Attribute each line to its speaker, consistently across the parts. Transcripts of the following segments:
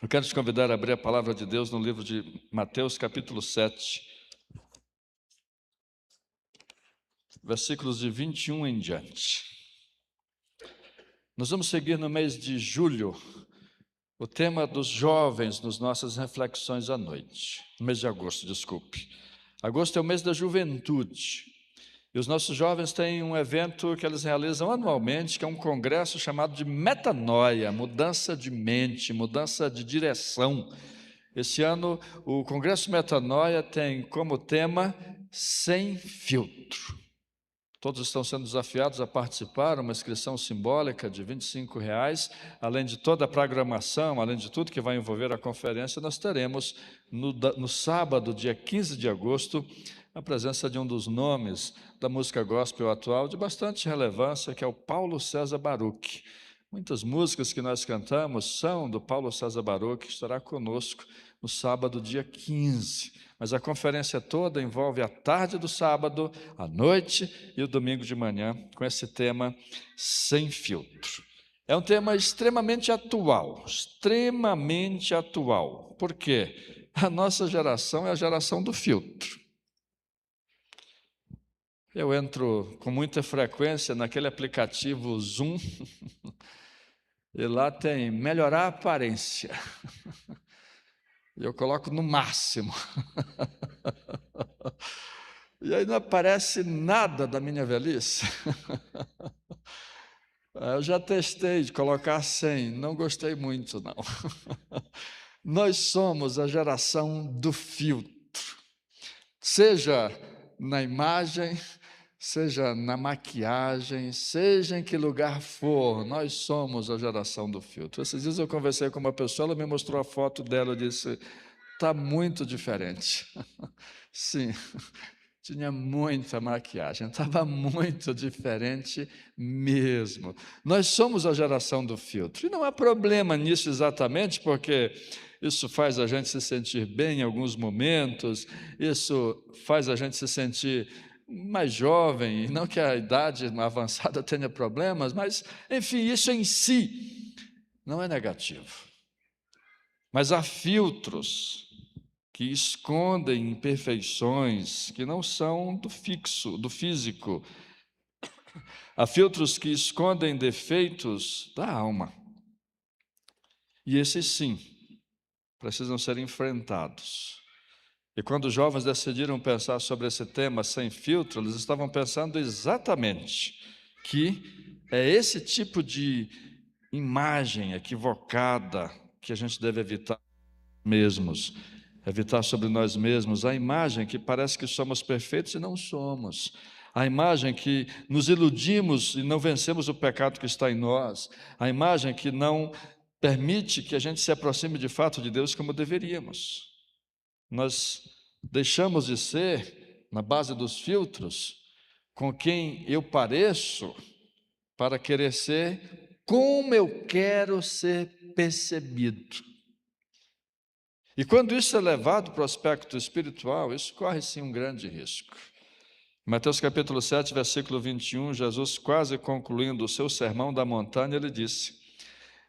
Speaker 1: Eu quero te convidar a abrir a palavra de Deus no livro de Mateus, capítulo 7, versículos de 21 em diante. Nós vamos seguir no mês de julho o tema dos jovens nas nossas reflexões à noite. No mês de agosto, desculpe. Agosto é o mês da juventude. E os nossos jovens têm um evento que eles realizam anualmente, que é um congresso chamado de metanoia, mudança de mente, mudança de direção. Esse ano, o Congresso Metanoia tem como tema Sem Filtro. Todos estão sendo desafiados a participar, uma inscrição simbólica de R$ 25, além de toda a programação, além de tudo que vai envolver a conferência, nós teremos no sábado, dia 15 de agosto, a presença de um dos nomes da música gospel atual, de bastante relevância, que é o Paulo César Baruch. Muitas músicas que nós cantamos são do Paulo César Baruch, que estará conosco no sábado, dia 15. Mas a conferência toda envolve a tarde do sábado, a noite e o domingo de manhã, com esse tema Sem Filtro. É um tema extremamente atual, extremamente atual. Por quê? A nossa geração é a geração do filtro. Eu entro com muita frequência naquele aplicativo Zoom, e lá tem melhorar a aparência. Eu coloco no máximo. E aí não aparece nada da minha velhice. Eu já testei de colocar 100, não gostei muito, não. Nós somos a geração do filtro. Seja na imagem, seja na maquiagem, seja em que lugar for, nós somos a geração do filtro. Esses dias eu conversei com uma pessoa, ela me mostrou a foto dela e disse, está muito diferente. Sim, tinha muita maquiagem, estava muito diferente mesmo. Nós somos a geração do filtro, e não há problema nisso exatamente, porque isso faz a gente se sentir bem em alguns momentos, isso faz a gente se sentir mais jovem, não que a idade avançada tenha problemas, mas, enfim, isso em si não é negativo. Mas há filtros que escondem imperfeições que não são do físico. Há filtros que escondem defeitos da alma. E esses sim, precisam ser enfrentados. E quando os jovens decidiram pensar sobre esse tema sem filtro, eles estavam pensando exatamente que é esse tipo de imagem equivocada que a gente deve evitar mesmos. Evitar sobre nós mesmos a imagem que parece que somos perfeitos e não somos. A imagem que nos iludimos e não vencemos o pecado que está em nós. A imagem que não permite que a gente se aproxime de fato de Deus como deveríamos. Nós deixamos de ser, na base dos filtros, com quem eu pareço, para querer ser como eu quero ser percebido. E quando isso é levado para o aspecto espiritual, isso corre sim um grande risco. Mateus capítulo 7, versículo 21, Jesus quase concluindo o seu sermão da montanha, ele disse,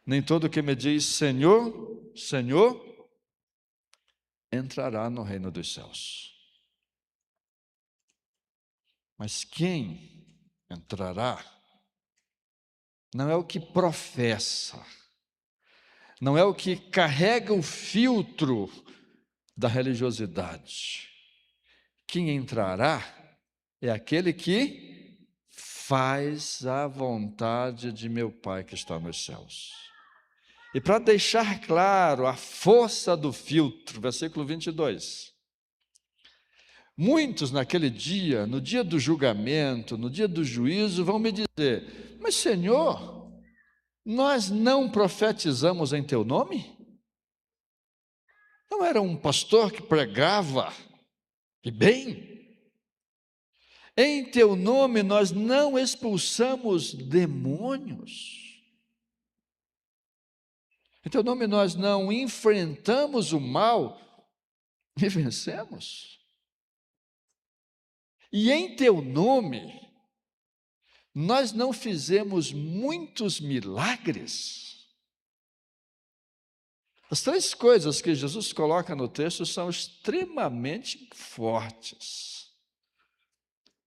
Speaker 1: nem todo que me diz Senhor, Senhor, entrará no reino dos céus. Mas quem entrará não é o que professa, não é o que carrega o filtro da religiosidade. Quem entrará é aquele que faz a vontade de meu Pai que está nos céus. E para deixar claro a força do filtro, versículo 22. Muitos naquele dia, no dia do julgamento, no dia do juízo, vão me dizer, mas Senhor, nós não profetizamos em teu nome? Não era um pastor que pregava, e bem? Em teu nome nós não expulsamos demônios. Em teu nome nós não enfrentamos o mal e vencemos. E em teu nome nós não fizemos muitos milagres. As três coisas que Jesus coloca no texto são extremamente fortes.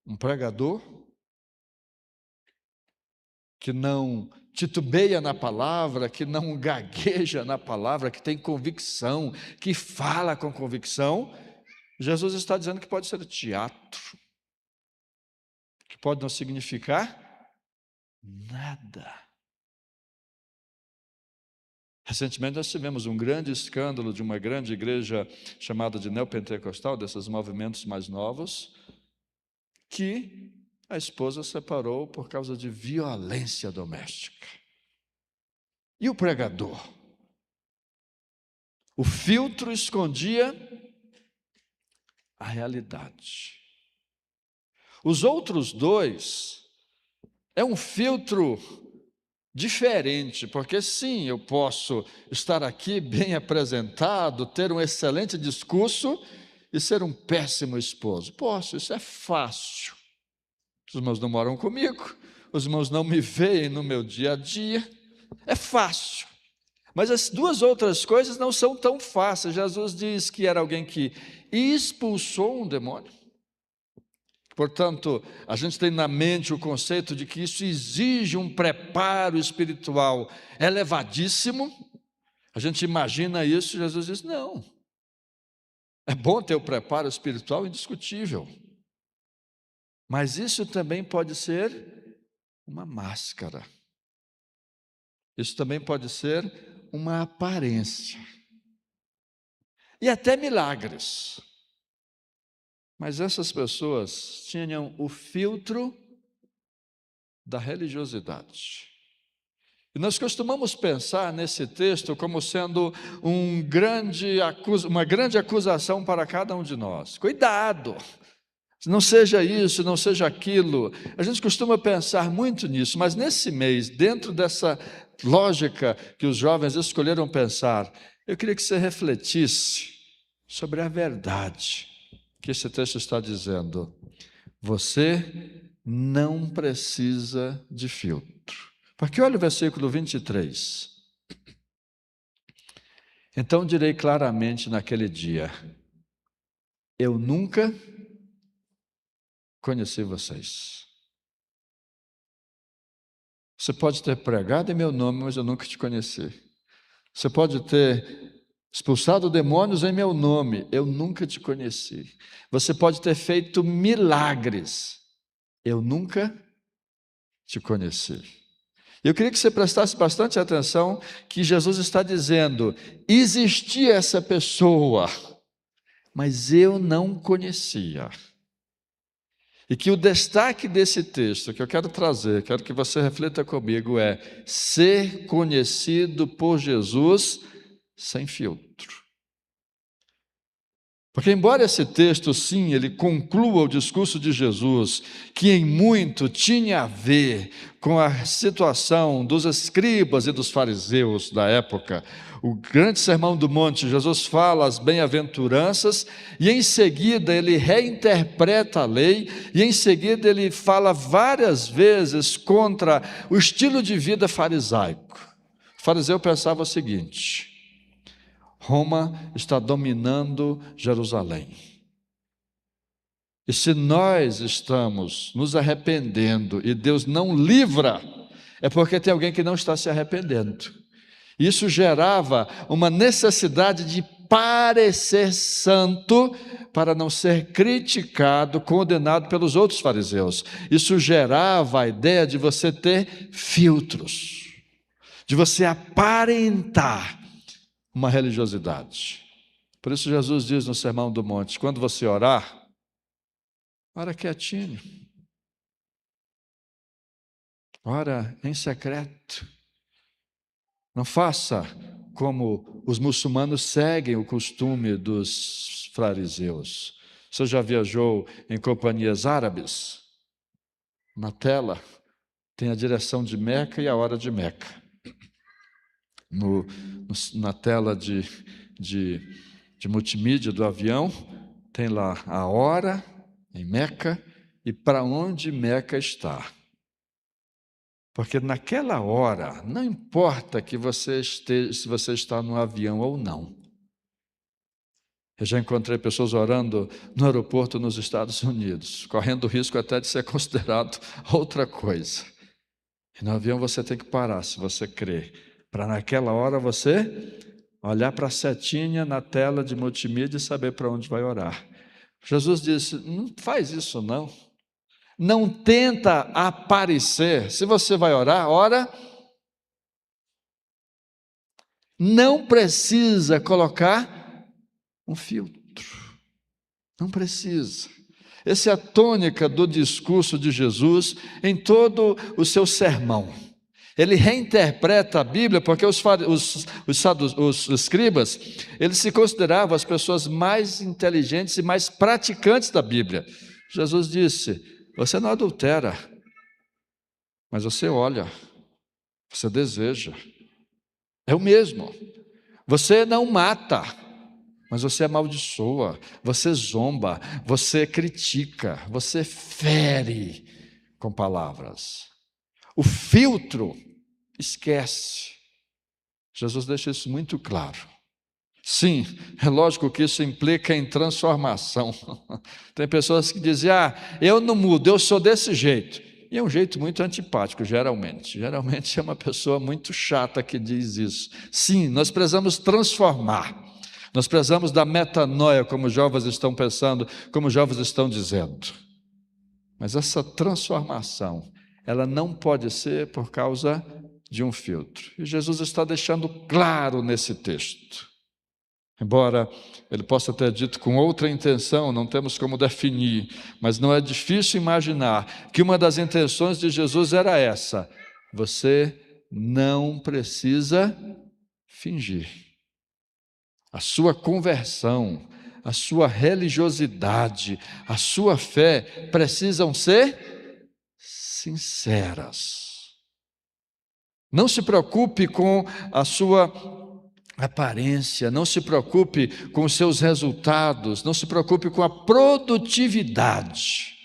Speaker 1: Um pregador que não titubeia na palavra, que não gagueja na palavra, que tem convicção, que fala com convicção. Jesus está dizendo que pode ser teatro, que pode não significar nada. Recentemente nós tivemos um grande escândalo de uma grande igreja chamada de neopentecostal, desses movimentos mais novos, que a esposa separou por causa de violência doméstica. E o pregador? O filtro escondia a realidade. Os outros dois é um filtro diferente, porque sim, eu posso estar aqui bem apresentado, ter um excelente discurso e ser um péssimo esposo. Posso, isso é fácil. Os irmãos não moram comigo, os irmãos não me veem no meu dia a dia, é fácil. Mas as duas outras coisas não são tão fáceis. Jesus diz que era alguém que expulsou um demônio. Portanto, a gente tem na mente o conceito de que isso exige um preparo espiritual elevadíssimo. A gente imagina isso, Jesus diz, não. É bom ter o preparo espiritual indiscutível. Mas isso também pode ser uma máscara. Isso também pode ser uma aparência. E até milagres. Mas essas pessoas tinham o filtro da religiosidade. E nós costumamos pensar nesse texto como sendo uma grande acusação para cada um de nós. Cuidado! Não seja isso, não seja aquilo. A gente costuma pensar muito nisso, mas nesse mês, dentro dessa lógica que os jovens escolheram pensar, eu queria que você refletisse sobre a verdade que esse texto está dizendo. Você não precisa de filtro. Porque olha o versículo 23. Então direi claramente naquele dia, eu nunca conheci vocês. Você pode ter pregado em meu nome, mas eu nunca te conheci. Você pode ter expulsado demônios em meu nome, eu nunca te conheci. Você pode ter feito milagres, eu nunca te conheci. Eu queria que você prestasse bastante atenção que Jesus está dizendo, existia essa pessoa, mas eu não conhecia. E que o destaque desse texto que eu quero trazer, quero que você reflita comigo, é ser conhecido por Jesus sem filtro. Porque embora esse texto, sim, ele conclua o discurso de Jesus, que em muito tinha a ver com a situação dos escribas e dos fariseus da época, o grande sermão do monte, Jesus fala as bem-aventuranças, e em seguida ele reinterpreta a lei, e em seguida ele fala várias vezes contra o estilo de vida farisaico. O fariseu pensava o seguinte, Roma está dominando Jerusalém. E se nós estamos nos arrependendo e Deus não livra, é porque tem alguém que não está se arrependendo. Isso gerava uma necessidade de parecer santo para não ser criticado, condenado pelos outros fariseus. Isso gerava a ideia de você ter filtros, de você aparentar uma religiosidade. Por isso Jesus diz no Sermão do Monte, quando você orar, ora quietinho, ora em secreto. Não faça como os muçulmanos seguem o costume dos fariseus. Você já viajou em companhias árabes? Na tela tem a direção de Meca e a hora de Meca. Na tela de multimídia do avião, tem lá a hora em Meca e para onde Meca está. Porque naquela hora, não importa que você esteja, se você está no avião ou não. Eu já encontrei pessoas orando no aeroporto nos Estados Unidos, correndo o risco até de ser considerado outra coisa. E no avião você tem que parar, se você crê, para naquela hora você olhar para a setinha na tela de multimídia e saber para onde vai orar. Jesus disse: não faz isso não. Não tenta aparecer. Se você vai orar, ora. Não precisa colocar um filtro. Não precisa. Essa é a tônica do discurso de Jesus em todo o seu sermão. Ele reinterpreta a Bíblia, porque os escribas, eles se consideravam as pessoas mais inteligentes e mais praticantes da Bíblia. Jesus disse: você não adultera, mas você olha, você deseja. É o mesmo. Você não mata, mas você amaldiçoa, você zomba, você critica, você fere com palavras. O filtro, esquece. Jesus deixa isso muito claro. Sim, é lógico que isso implica em transformação. Tem pessoas que dizem: eu não mudo, eu sou desse jeito. E é um jeito muito antipático, geralmente. Geralmente é uma pessoa muito chata que diz isso. Sim, nós precisamos transformar. Nós precisamos da metanoia, como os jovens estão pensando, como os jovens estão dizendo. Mas essa transformação, ela não pode ser por causa de um filtro. E Jesus está deixando claro nesse texto. Embora ele possa ter dito com outra intenção, não temos como definir, mas não é difícil imaginar que uma das intenções de Jesus era essa: você não precisa fingir. A sua conversão, a sua religiosidade, a sua fé precisam ser sinceras. Não se preocupe com a sua aparência, não se preocupe com os seus resultados, não se preocupe com a produtividade.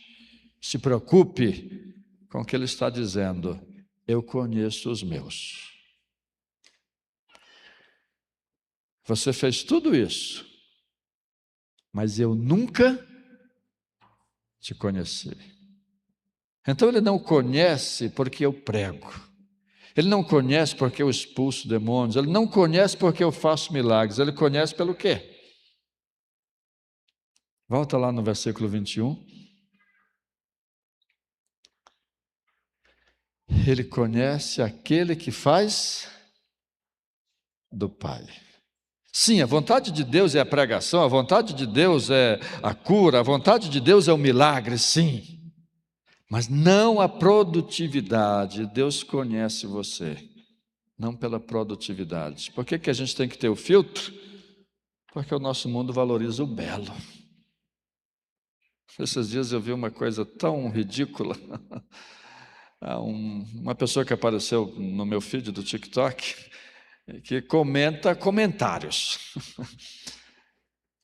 Speaker 1: Se preocupe com o que ele está dizendo: eu conheço os meus. Você fez tudo isso, mas eu nunca te conheci. Então ele não conhece porque eu prego. Ele não conhece porque eu expulso demônios. Ele não conhece porque eu faço milagres. Ele conhece pelo quê? Volta lá no versículo 21. Ele conhece aquele que faz do Pai. Sim, a vontade de Deus é a pregação, a vontade de Deus é a cura, a vontade de Deus é o milagre, sim. Mas não a produtividade. Deus conhece você, não pela produtividade. Por que a gente tem que ter o filtro? Porque o nosso mundo valoriza o belo. Esses dias eu vi uma coisa tão ridícula. Uma pessoa que apareceu no meu feed do TikTok, que comenta comentários.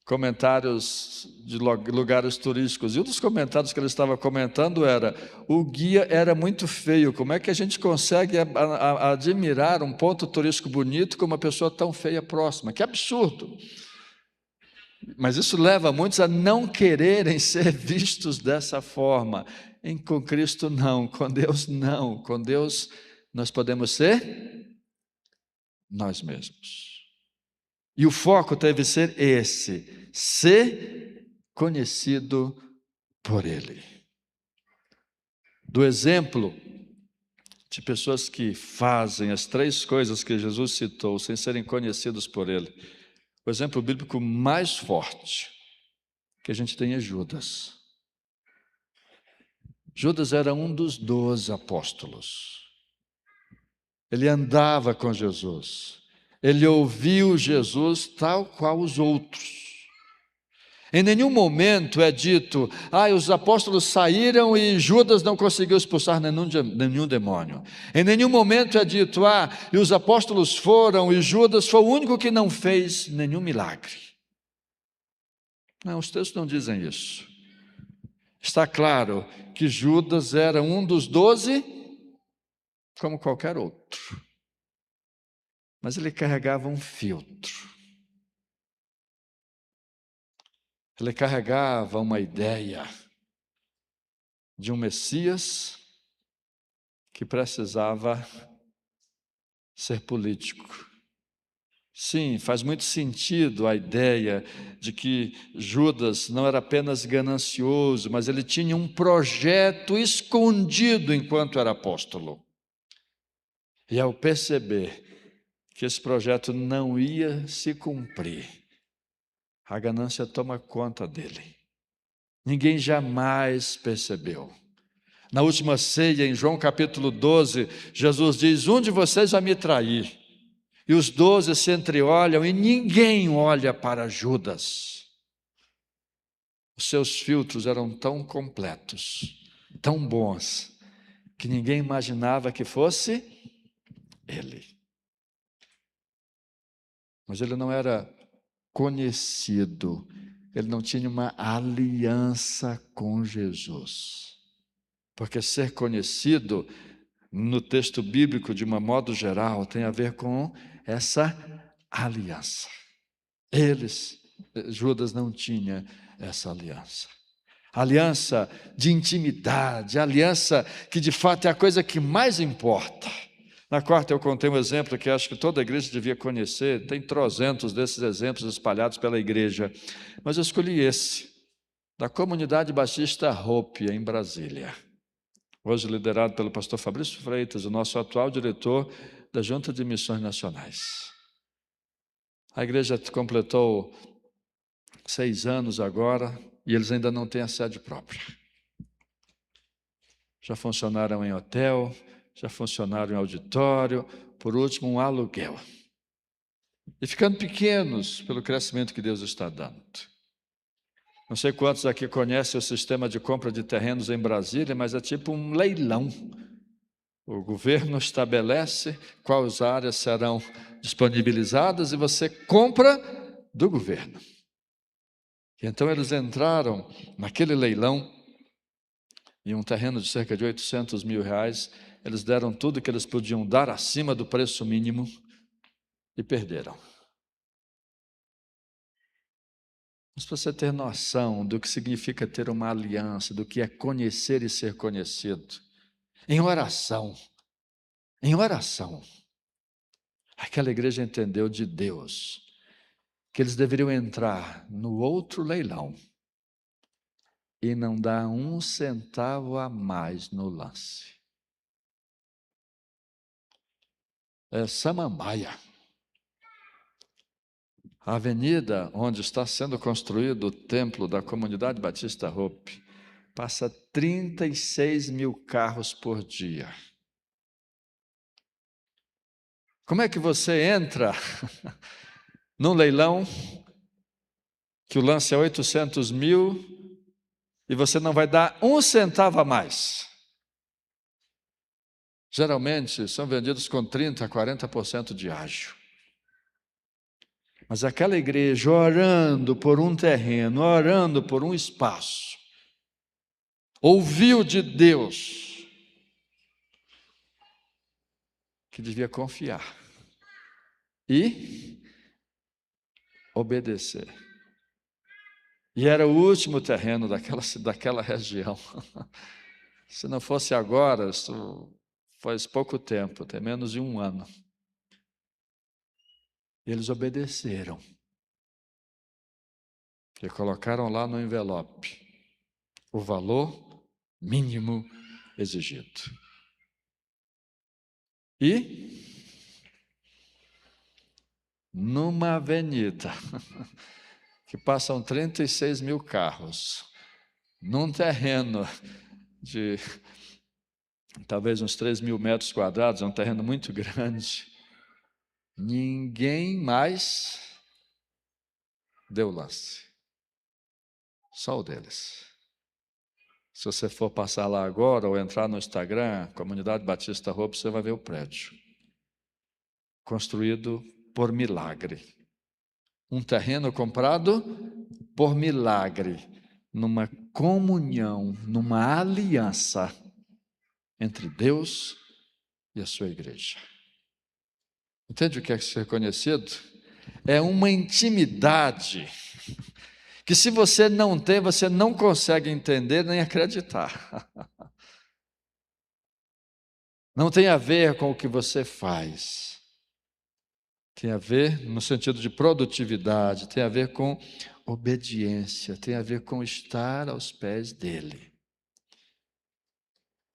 Speaker 1: Comentários de lugares turísticos. E um dos comentários que ele estava comentando era: o guia era muito feio. Como é que a gente consegue admirar um ponto turístico bonito com uma pessoa tão feia próxima? Que absurdo! Mas isso leva muitos a não quererem ser vistos dessa forma. Com Cristo não, com Deus não. Com Deus nós podemos ser nós mesmos. E o foco deve ser esse: ser conhecido por Ele. Do exemplo de pessoas que fazem as 3 coisas que Jesus citou sem serem conhecidos por Ele, o exemplo bíblico mais forte que a gente tem é Judas. Judas era um dos 12 apóstolos. Ele andava com Jesus. Ele ouviu Jesus tal qual os outros. Em nenhum momento é dito: os apóstolos saíram e Judas não conseguiu expulsar nenhum demônio. Em nenhum momento é dito: e os apóstolos foram e Judas foi o único que não fez nenhum milagre. Não, os textos não dizem isso. Está claro que Judas era um dos 12 como qualquer outro. Mas ele carregava um filtro. Ele carregava uma ideia de um Messias que precisava ser político. Sim, faz muito sentido a ideia de que Judas não era apenas ganancioso, mas ele tinha um projeto escondido enquanto era apóstolo. E ao perceber que esse projeto não ia se cumprir, a ganância toma conta dele. Ninguém jamais percebeu. Na última ceia, em João capítulo 12, Jesus diz: um de vocês vai me trair. E os 12 se entreolham e ninguém olha para Judas. Os seus filtros eram tão completos, tão bons, que ninguém imaginava que fosse ele. Mas ele não era conhecido, ele não tinha uma aliança com Jesus. Porque ser conhecido, no texto bíblico, de uma modo geral, tem a ver com essa aliança. Judas não tinha essa aliança. Aliança de intimidade, aliança que de fato é a coisa que mais importa. Na quarta eu contei um exemplo que acho que toda a igreja devia conhecer, tem trocentos desses exemplos espalhados pela igreja, mas eu escolhi esse, da Comunidade Batista Hope, em Brasília. Hoje liderado pelo pastor Fabrício Freitas, o nosso atual diretor da Junta de Missões Nacionais. A igreja completou 6 anos agora e eles ainda não têm a sede própria. Já funcionaram em hotel, já funcionaram em auditório, por último um aluguel. E ficando pequenos pelo crescimento que Deus está dando. Não sei quantos aqui conhecem o sistema de compra de terrenos em Brasília, mas é tipo um leilão. O governo estabelece quais áreas serão disponibilizadas e você compra do governo. E então eles entraram naquele leilão, em um terreno de cerca de 800 mil reais, eles deram tudo que eles podiam dar acima do preço mínimo e perderam. Mas para você ter noção do que significa ter uma aliança, do que é conhecer e ser conhecido, em oração, aquela igreja entendeu de Deus que eles deveriam entrar no outro leilão e não dar 1 centavo a mais no lance. É Samambaia. A avenida onde está sendo construído o templo da Comunidade Batista Hope passa 36 mil carros por dia. Como é que você entra num leilão que o lance é 800 mil e você não vai dar 1 centavo a mais? Geralmente são vendidos com 30% a 40% de ágio. Mas aquela igreja orando por um terreno, orando por um espaço, ouviu de Deus que devia confiar e obedecer. E era o último terreno daquela região. Se não fosse agora, isso faz pouco tempo, tem menos de 1 ano. Eles obedeceram. E colocaram lá no envelope o valor mínimo exigido. E numa avenida que passam 36 mil carros, num terreno de talvez uns 3 mil metros quadrados, é um terreno muito grande, ninguém mais deu lance. Só o deles. Se você for passar lá agora ou entrar no Instagram, Comunidade Batista Hope, você vai ver o prédio. Construído por milagre. Um terreno comprado por milagre. Numa comunhão, numa aliança entre Deus e a sua igreja. Entende o que é ser conhecido? É uma intimidade que, se você não tem, você não consegue entender nem acreditar. Não tem a ver com o que você faz. Tem a ver no sentido de produtividade, tem a ver com obediência, tem a ver com estar aos pés dele.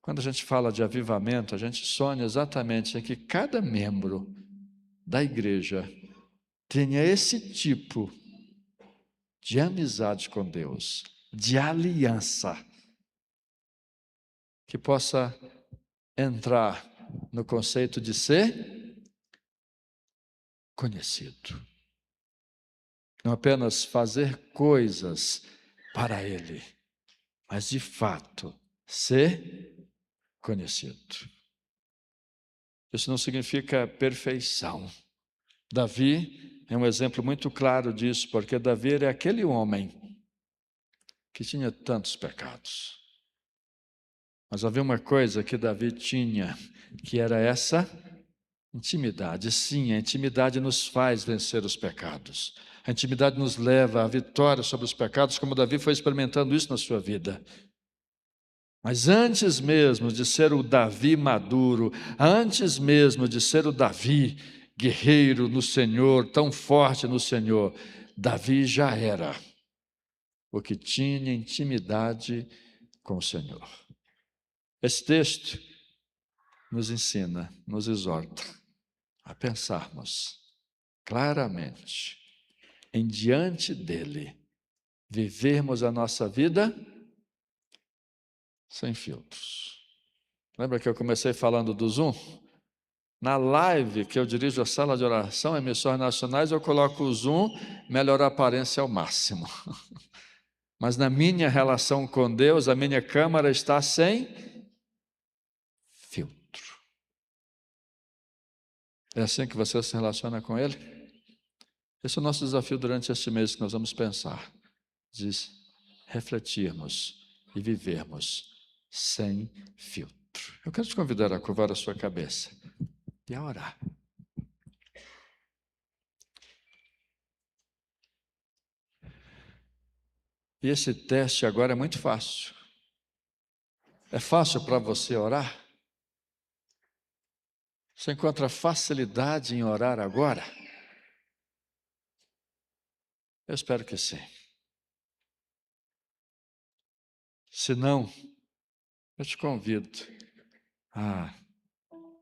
Speaker 1: Quando a gente fala de avivamento, a gente sonha exatamente em que cada membro da igreja tenha esse tipo de amizade com Deus, de aliança, que possa entrar no conceito de ser conhecido. Não apenas fazer coisas para Ele, mas de fato ser conhecido. Isso não significa perfeição. Davi é um exemplo muito claro disso, porque Davi era aquele homem que tinha tantos pecados. Mas havia uma coisa que Davi tinha, que era essa intimidade. Sim, a intimidade nos faz vencer os pecados. A intimidade nos leva à vitória sobre os pecados, como Davi foi experimentando isso na sua vida. Mas antes mesmo de ser o Davi maduro, antes mesmo de ser o Davi guerreiro no Senhor, tão forte no Senhor, Davi já era o que tinha intimidade com o Senhor. Esse texto nos ensina, nos exorta a pensarmos claramente em diante dele, vivermos a nossa vida sem filtros. Lembra que eu comecei falando do Zoom? Na live que eu dirijo a sala de oração em Missões Nacionais, eu coloco o Zoom, melhorar a aparência ao máximo. Mas na minha relação com Deus, a minha câmera está sem filtro. É assim que você se relaciona com Ele? Esse é o nosso desafio durante este mês que nós vamos pensar. Diz, refletirmos e vivermos sem filtro. Eu quero te convidar a curvar a sua cabeça e a orar. E esse teste agora é muito fácil. É fácil para você orar? Você encontra facilidade em orar agora? Eu espero que sim. Se não, eu te convido a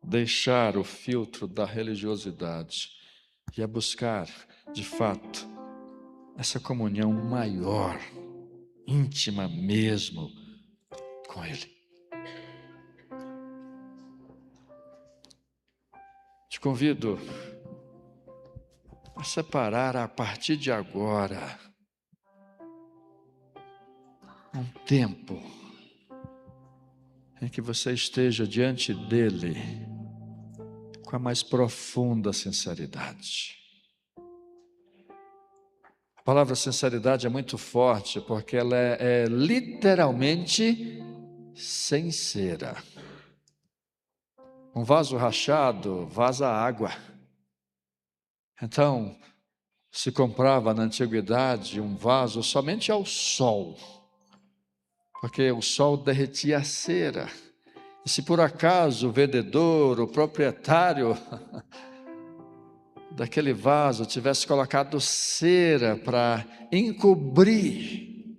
Speaker 1: deixar o filtro da religiosidade e a buscar, de fato, essa comunhão maior, íntima mesmo, com Ele. Te convido a separar a partir de agora um tempo em que você esteja diante dele com a mais profunda sinceridade. A palavra sinceridade é muito forte porque ela é literalmente sincera. Um vaso rachado vaza água. Então, se comprava na antiguidade um vaso somente ao sol, porque o sol derretia a cera. E se por acaso o vendedor, o proprietário daquele vaso tivesse colocado cera para encobrir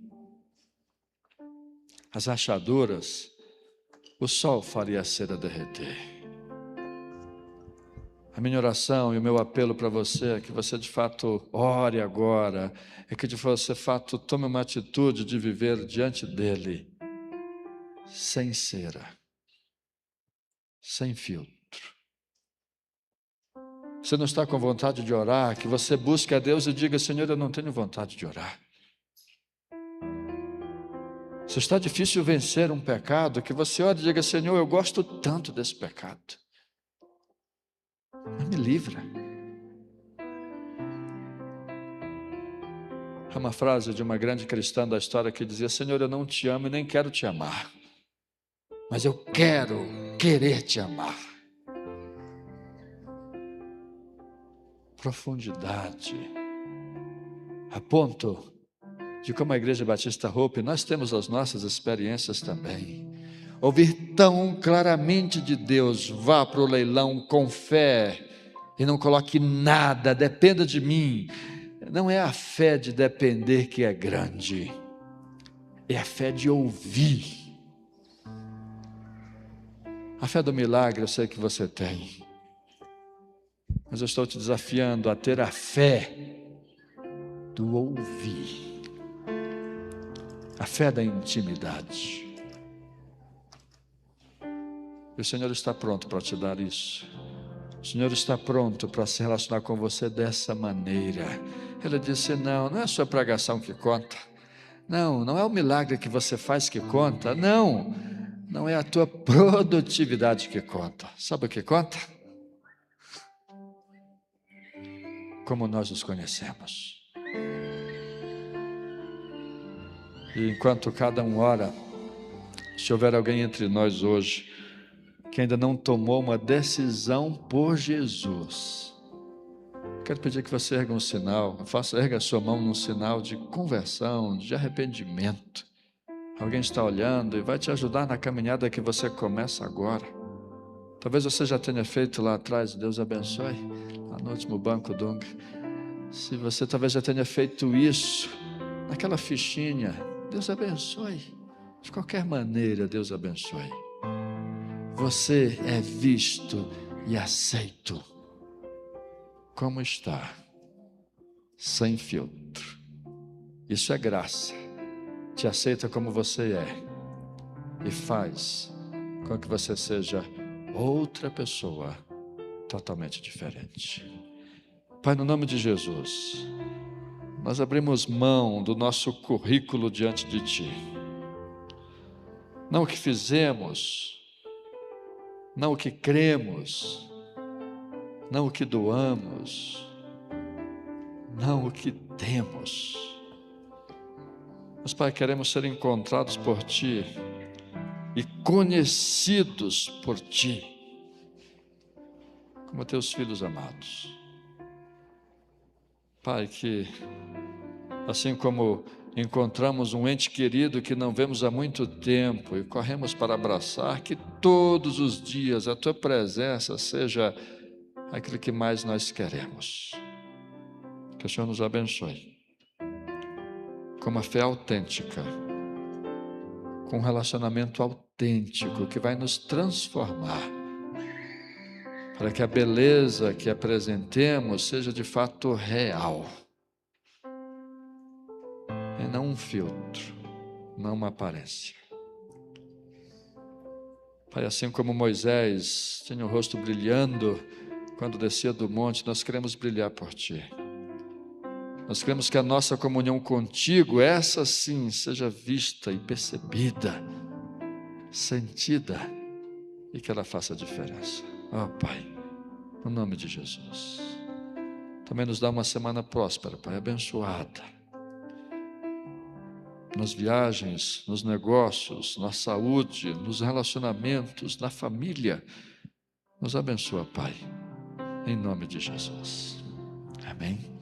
Speaker 1: as rachaduras, o sol faria a cera derreter. A minha oração e o meu apelo para você é que você de fato ore agora, é que de fato tome uma atitude de viver diante dele, sem cera, sem filtro. Você não está com vontade de orar, que você busque a Deus e diga, Senhor, eu não tenho vontade de orar. Se está difícil vencer um pecado, que você ore e diga, Senhor, eu gosto tanto desse pecado, mas me livra. Há uma frase de uma grande cristã da história que dizia, Senhor, eu não te amo e nem quero te amar, mas eu quero querer te amar. profundidade, a ponto de, como a Igreja Batista Hope, nós temos as nossas experiências também. Ouvir tão claramente de Deus: vá para o leilão com fé e não coloque nada, dependa de mim. Não é a fé de depender que é grande, é a fé de ouvir. A fé do milagre eu sei que você tem, mas eu estou te desafiando a ter a fé do ouvir, a fé da intimidade. E o Senhor está pronto para te dar isso. O Senhor está pronto para se relacionar com você dessa maneira. Ele disse: não é a sua pregação que conta, não é o milagre que você faz que conta, não é a tua produtividade que conta. Sabe o que conta? Como nós nos conhecemos. E enquanto cada um ora, se houver alguém entre nós hoje que ainda não tomou uma decisão por Jesus, quero pedir que você erga um sinal, erga a sua mão num sinal de conversão, de arrependimento. Alguém está olhando e vai te ajudar na caminhada que você começa agora. Talvez você já tenha feito lá atrás, Deus abençoe, lá no último banco, Dunga. Se você talvez já tenha feito isso, naquela fichinha, Deus abençoe. De qualquer maneira, Deus abençoe. Você é visto e aceito como está, sem filtro. Isso é graça. Te aceita como você é e faz com que você seja outra pessoa totalmente diferente. Pai, no nome de Jesus, nós abrimos mão do nosso currículo diante de Ti. Não o que fizemos, não o que cremos, não o que doamos, não o que temos. Mas, Pai, queremos ser encontrados por Ti e conhecidos por Ti, como Teus filhos amados. Pai, que assim como encontramos um ente querido que não vemos há muito tempo e corremos para abraçar, que todos os dias a Tua presença seja aquilo que mais nós queremos. Que o Senhor nos abençoe com uma fé autêntica, com um relacionamento autêntico que vai nos transformar, para que a beleza que apresentemos seja de fato real, e não um filtro, não uma aparência. Pai, assim como Moisés tinha o rosto brilhando quando descia do monte, nós queremos brilhar por Ti. Nós queremos que a nossa comunhão contigo, essa sim, seja vista e percebida, sentida, e que ela faça diferença. Ó Pai, no nome de Jesus. Também nos dá uma semana próspera, Pai, abençoada. Nas viagens, nos negócios, na saúde, nos relacionamentos, na família. Nos abençoa, Pai, em nome de Jesus. Amém.